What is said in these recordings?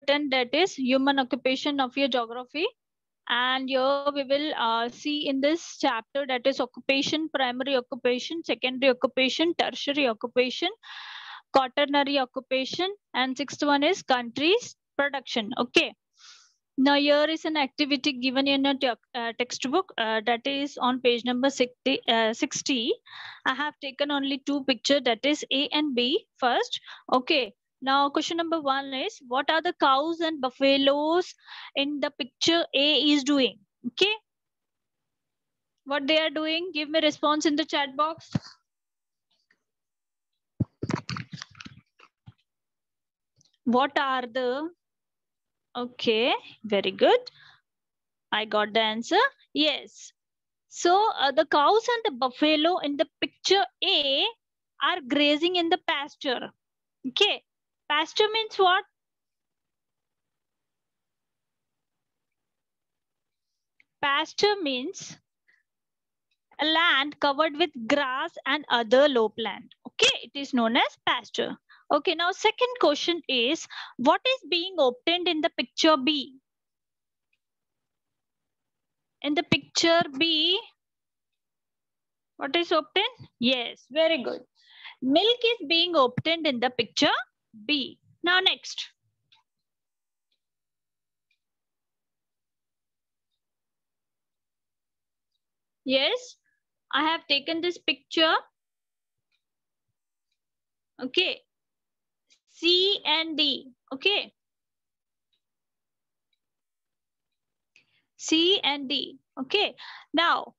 important, that is human occupation of your geography. And here we will see in this chapter, that is occupation, primary occupation, secondary occupation, tertiary occupation, quaternary occupation, and sixth one is countries production. Okay. Now here is an activity given in a textbook, that is on page number 60. I have taken only two pictures, that is A and B first. Okay. Now question number 1 is, what are the cows and buffaloes in the picture A is doing? Okay. What they are doing? Give me response in the chat box. What are the... Okay, very good. I got the answer. Yes. So the cows and the buffalo in the picture A are grazing in the pasture. Okay. Pasture means what? Pasture means a land covered with grass and other low plant. Okay. It is known as pasture. Okay. Now second question is, what is being obtained in the picture B? In the picture B, what is obtained? Yes. Very good. Milk is being obtained in the picture B. Now next. Yes, I have taken this picture. Okay. C and D. Okay. C and D. Okay. Now,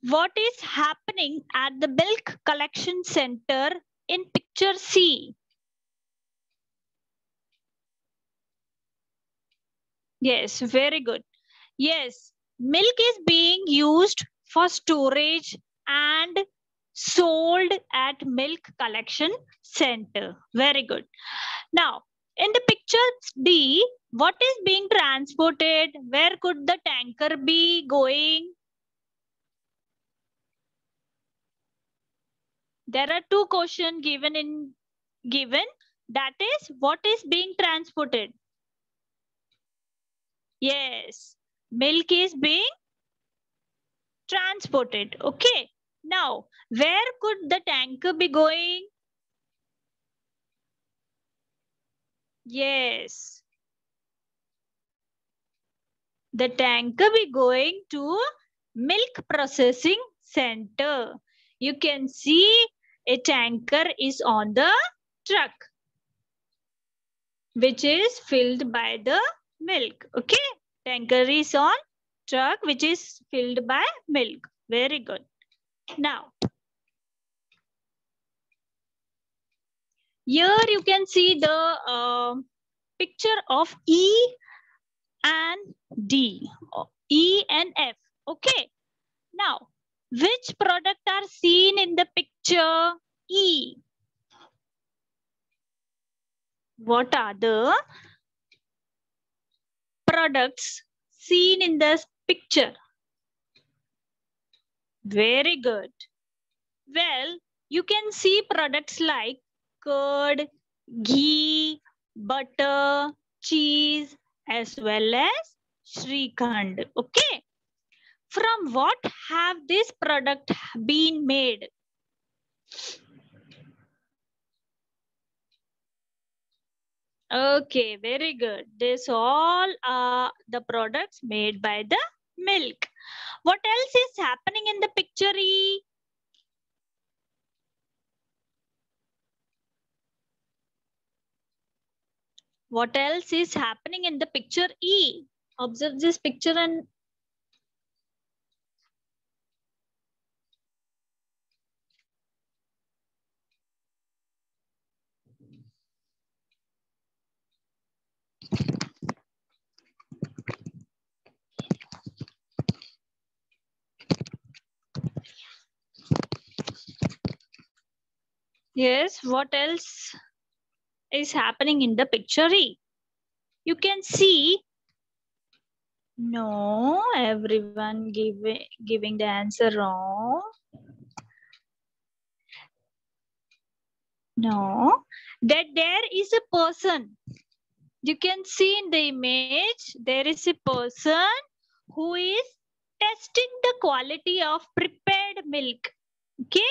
what is happening at the milk collection center in picture C? Yes, very good. Yes, milk is being used for storage and sold at milk collection center. Very good. Now, in the picture D, what is being transported? Where could the tanker be going? There are two questions given. That is, what is being transported? Yes, milk is being transported. Okay. Now, where could the tanker be going? Yes. The tanker be going to milk processing center. You can see a tanker is on the truck, which is filled by the milk. Okay. Tanker is on truck, which is filled by milk. Very good. Now, here you can see the picture of E and D, E and F. Okay. Now, which product are seen in the picture E? What are the products seen in this picture? Very good. Well, you can see products like curd, ghee, butter, cheese, as well as Shrikhand. Okay. From what have this product been made? Okay, very good. This all are the products made by the milk. What else is happening in the picture E? What else is happening in the picture E? Observe this picture and yes, what else is happening in the picture E? You can see, no, everyone giving the answer wrong. No, that there is a person. You can see in the image, there is a person who is testing the quality of prepared milk. Okay.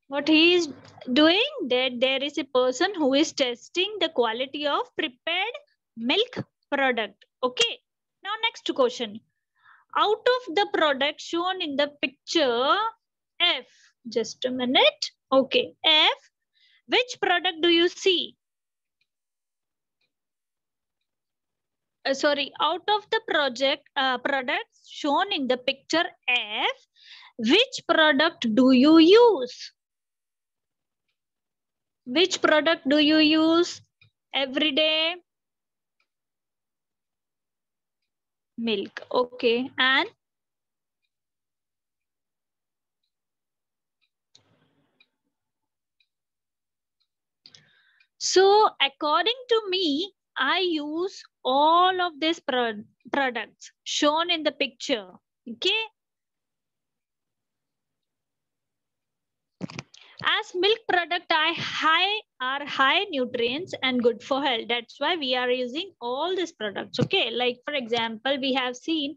What he is doing, that there is a person who is testing the quality of prepared milk product. Okay. Now next question. Out of the product shown in the picture F, just a minute. Okay, F, which product do you see? Sorry, out of the products shown in the picture F, which product do you use? Which product do you use every day? Milk. Okay, and so according to me, I use all of these products shown in the picture. Okay. As milk product are high nutrients and good for health. That's why we are using all these products. Okay. Like for example, we have seen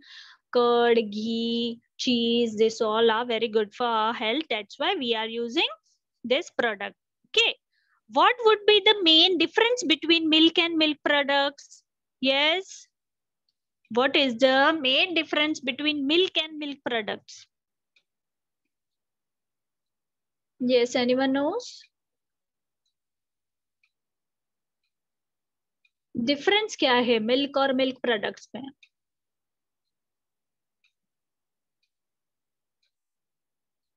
curd, ghee, cheese. This all are very good for our health. That's why we are using this product. Okay. What would be the main difference between milk and milk products? Yes. What is the main difference between milk and milk products? Yes, anyone knows? Difference क्या है milk और milk products में?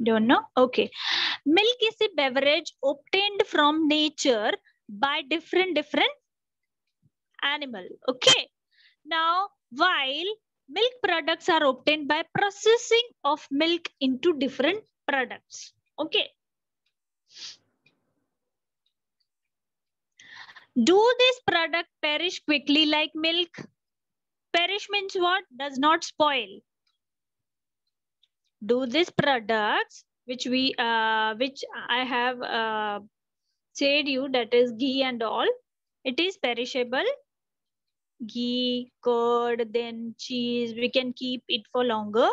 Don't know? Okay. Milk is a beverage obtained from nature by different animal. Okay. Now, while milk products are obtained by processing of milk into different products. Okay. Do this product perish quickly like milk? Perish means what? Does not spoil. Do these products which I have said you, that is ghee and all, it is perishable? Ghee, curd, then cheese, we can keep it for longer.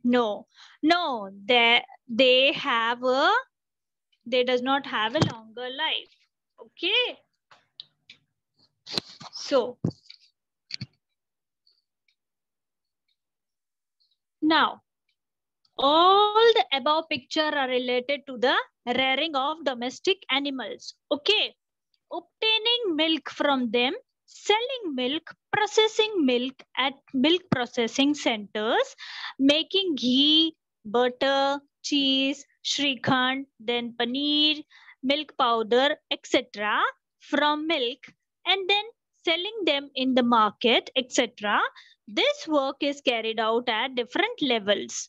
No, they does not have a longer life. Okay. So now all the above picture are related to the rearing of domestic animals. Okay. Obtaining milk from them, selling milk, processing milk at milk processing centers, making ghee, butter, cheese, shrikhand, then paneer, milk powder, etc. from milk, and then selling them in the market, etc. This work is carried out at different levels.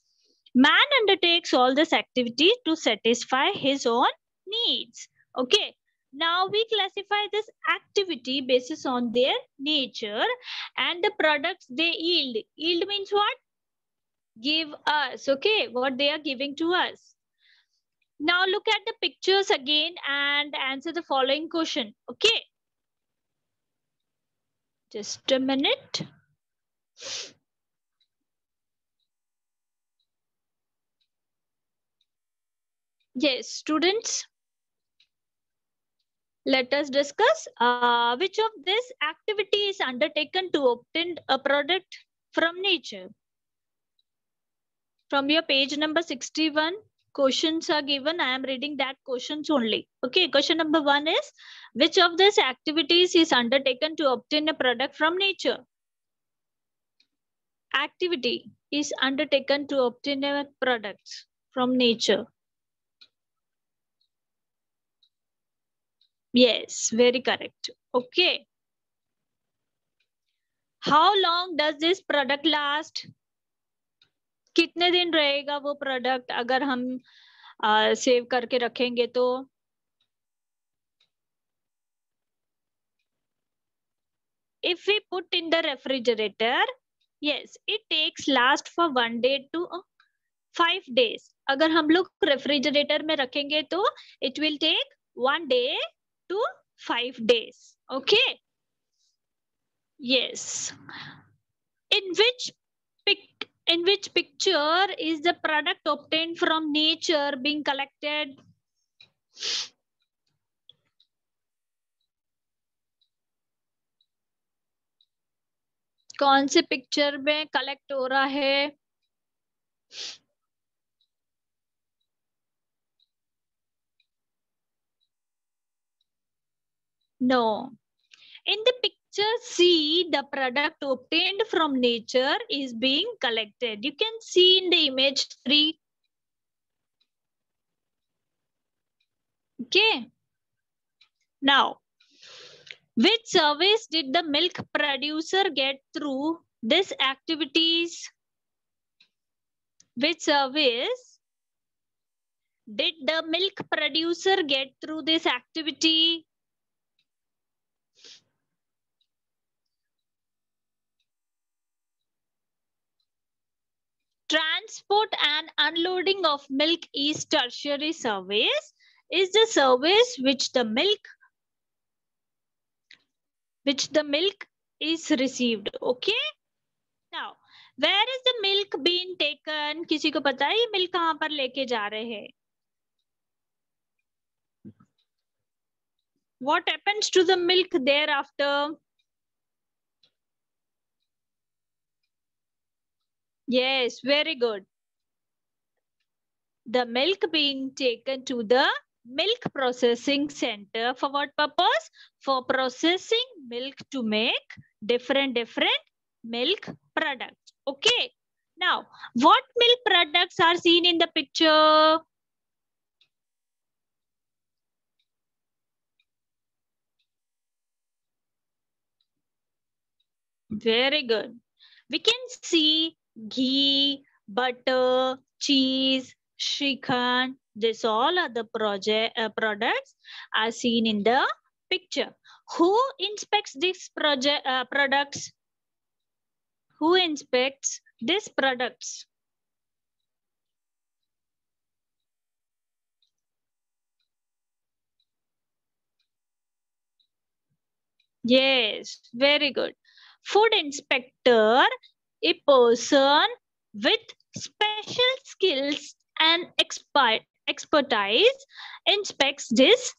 Man undertakes all this activity to satisfy his own needs. Okay. Now we classify this activity basis on their nature and the products they yield. Yield means what? Give us. Okay. What they are giving to us. Now look at the pictures again and answer the following question. Okay. Just a minute. Yes, students. Let us discuss which of this activity is undertaken to obtain a product from nature. From your page number 61, questions are given. I am reading that questions only. Okay, question number 1 is, which of these activities is undertaken to obtain a product from nature? Activity is undertaken to obtain a product from nature. Yes, very correct. Okay. How long does this product last? कितने दिन रहेगा वो product अगर हम save करके रखेंगे तो? If we put in the refrigerator, yes, it takes last for 1 day to 5 days. अगर हम लोग रेफ्रिजरेटर में रखेंगे तो it will take 1 day to 5 days. Okay. Yes. In which picture is the product obtained from nature being collected? कौन से picture में collect हो रहा है? No. In the picture C, the product obtained from nature is being collected. You can see in the image 3. Okay. Now, which service did the milk producer get through this activities? Which service did the milk producer get through this activity? Transport and unloading of milk is tertiary service. Is the service which the milk is received. Okay. Now, where is the milk being taken? किसी को पता है ये milk कहाँ पर लेके जा रहे हैं? What happens to the milk thereafter? Yes, very good. The milk being taken to the milk processing center for what purpose? For processing milk to make different milk products. Okay. Now, what milk products are seen in the picture? Very good. We can see ghee, butter, cheese, Shrikhand. This all other products are seen in the picture. Who inspects these products? Who inspects these products? Yes, very good. Food inspector, a person with special skills and expertise, inspects these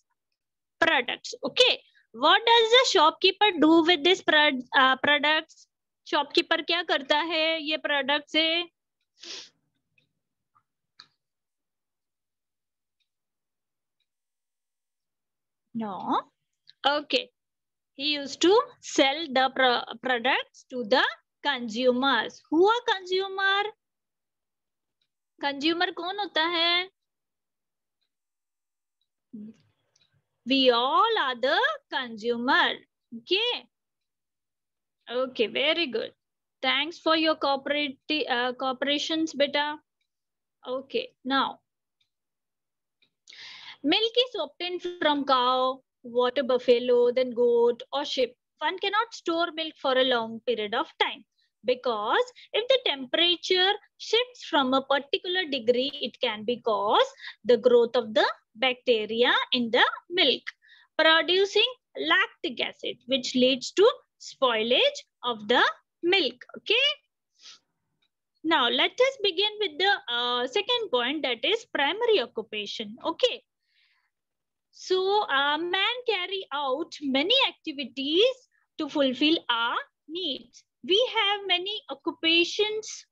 products. Okay. What does the shopkeeper do with these products? Shopkeeper क्या करता है ये product से? No. Okay. He used to sell the products to the consumers. Who are consumer? Consumer कौन होता है? We all are the consumer. Okay. Okay, very good. Thanks for your cooperations, beta. Okay, now. Milk is obtained from cow, water buffalo, then goat or sheep. One cannot store milk for a long period of time because if the temperature shifts from a particular degree, it can be cause the growth of the bacteria in the milk, producing lactic acid, which leads to spoilage of the milk. Okay. Now, let us begin with the second point, that is primary occupation. Okay. So, man carry out many activities to fulfill our needs. We have many occupations.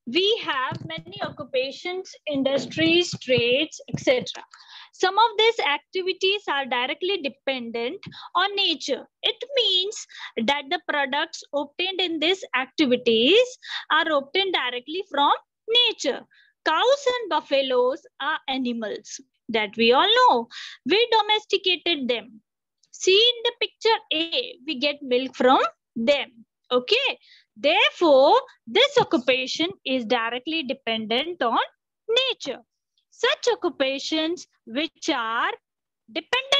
We have many occupations, industries, trades, etc. Some of these activities are directly dependent on nature. It means that the products obtained in these activities are obtained directly from nature. Cows and buffaloes are animals that we all know. We domesticated them. See in the picture A, we get milk from them. Okay. Therefore, this occupation is directly dependent on nature. Such occupations which are dependent